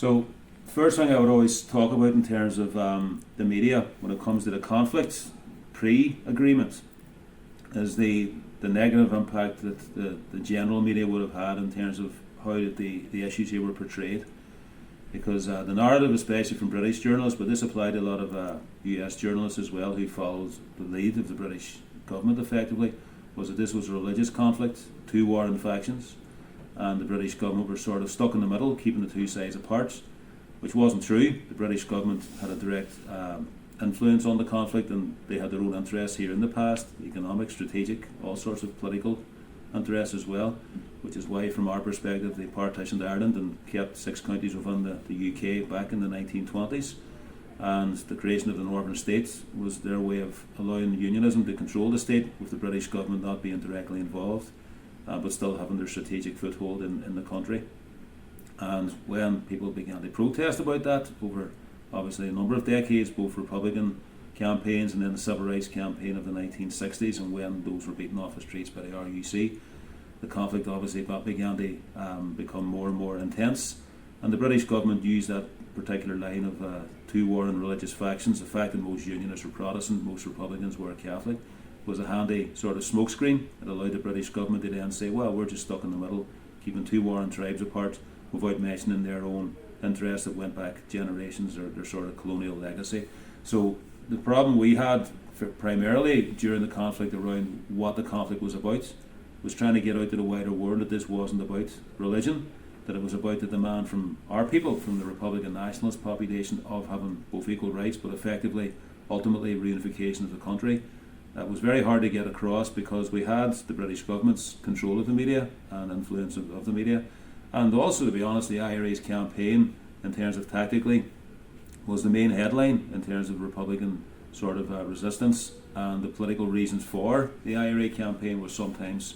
So, first thing I would always talk about in terms of the media when it comes to the conflict pre-agreement is the negative impact that the general media would have had in terms of how the issues here were portrayed. Because the narrative, especially from British journalists, but this applied to a lot of US journalists as well who followed the lead of the British government effectively, was that this was a religious conflict, two warring factions, and the British government were sort of stuck in the middle, keeping the two sides apart, which wasn't true. The British government had a direct influence on the conflict, and they had their own interests here in the past, economic, strategic, all sorts of political interests as well, which is why from our perspective they partitioned Ireland and kept 6 counties within the UK back in the 1920s, and the creation of the Northern States was their way of allowing unionism to control the state, with the British government not being directly involved, but still having their strategic foothold in the country. And when people began to protest about that over obviously a number of decades, both Republican campaigns and then the Civil Rights campaign of the 1960s, and when those were beaten off the streets by the RUC, the conflict obviously began to become more and more intense, and the British government used that particular line of two warring religious factions. The fact that most Unionists were Protestant, most Republicans were Catholic, was a handy sort of smokescreen. It allowed the British government to then say, well, we're just stuck in the middle, keeping two warring tribes apart, without mentioning their own interests that went back generations, or their sort of colonial legacy. So the problem we had primarily during the conflict around what the conflict was about was trying to get out to the wider world that this wasn't about religion, that it was about the demand from our people, from the Republican nationalist population, of having both equal rights, but effectively, ultimately, reunification of the country. That was very hard to get across because we had the British government's control of the media and influence of the media. And also, to be honest, the IRA's campaign, in terms of tactically, was the main headline in terms of Republican sort of resistance, and the political reasons for the IRA campaign were sometimes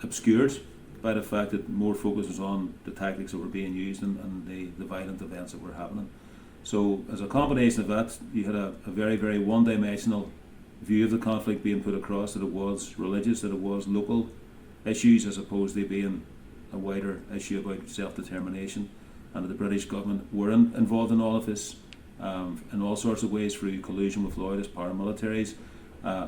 obscured by the fact that more focus was on the tactics that were being used and the violent events that were happening. So as a combination of that, you had a very, very one-dimensional view of the conflict being put across, that it was religious, that it was local issues, as opposed to being a wider issue about self-determination, and that the British government were involved in all of this in all sorts of ways, through collusion with loyalist paramilitaries,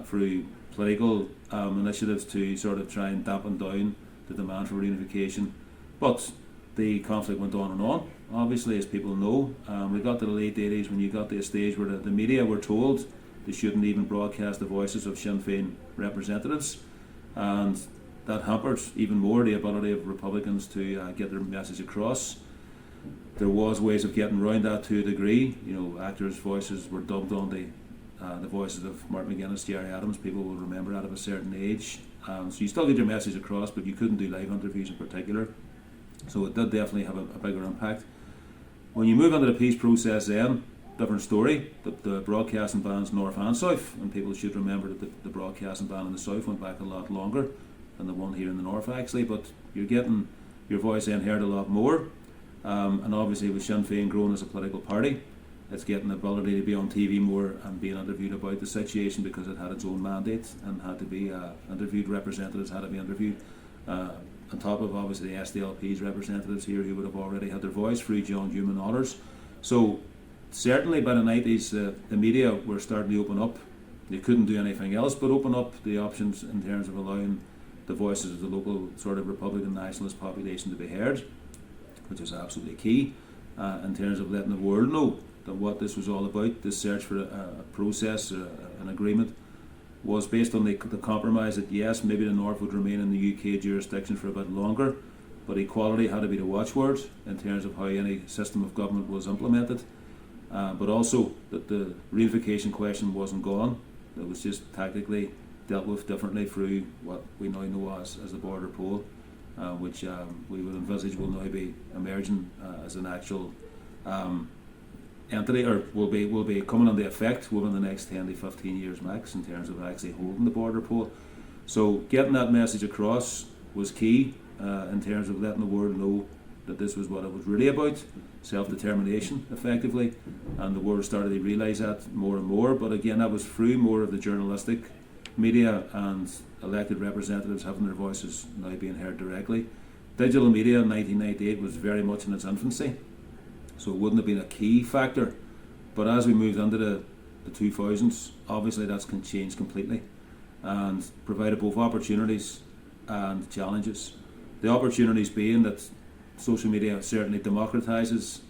through political initiatives to sort of try and dampen down the demand for reunification. But the conflict went on and on, obviously, as people know. We got to the late 80s when you got to a stage where the media were told they shouldn't even broadcast the voices of Sinn Féin representatives, and that hampered even more the ability of Republicans to get their message across. There was ways of getting around that to a degree. You know, actors' voices were dubbed on the voices of Mark McGuinness, Gerry Adams. People will remember that of a certain age. So you still get your message across, but you couldn't do live interviews in particular. So it did definitely have a bigger impact. When you move into the peace process then, different story. The broadcasting bans north and south, and people should remember that the broadcasting ban in the south went back a lot longer than the one here in the north actually, but you're getting your voice then heard a lot more. And obviously with Sinn Féin growing as a political party, it's getting the ability to be on TV more and being interviewed about the situation, because it had its own mandate and had to be interviewed. Representatives had to be interviewed, on top of obviously the SDLP's representatives here, who would have already had their voice through John Hume and others. So certainly by the 90s the media were starting to open up. They couldn't do anything else but open up the options in terms of allowing the voices of the local sort of Republican nationalist population to be heard, which is absolutely key in terms of letting the world know that what this was all about. This search for a process, an agreement, was based on the compromise that yes, maybe the North would remain in the UK jurisdiction for a bit longer, but equality had to be the watchword in terms of how any system of government was implemented, but also that the reunification question wasn't gone. It was just tactically dealt with differently through what we now know as the border poll, which we would envisage will now be emerging as an actual entity, or will be coming into effect within the next 10 to 15 years max, in terms of actually holding the border poll. So getting that message across was key in terms of letting the world know that this was what it was really about, self-determination effectively, and the world started to realise that more and more. But again, that was through more of the journalistic media and elected representatives having their voices now being heard directly. Digital media in 1998 was very much in its infancy, so it wouldn't have been a key factor. But as we moved into the 2000s, obviously that's can change completely and provided both opportunities and challenges. The opportunities being that social media certainly democratises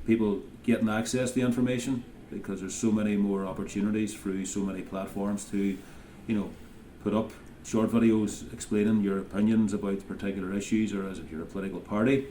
people getting access to information, because there's so many more opportunities through so many platforms to, put up short videos explaining your opinions about particular issues, or as if you're a political party.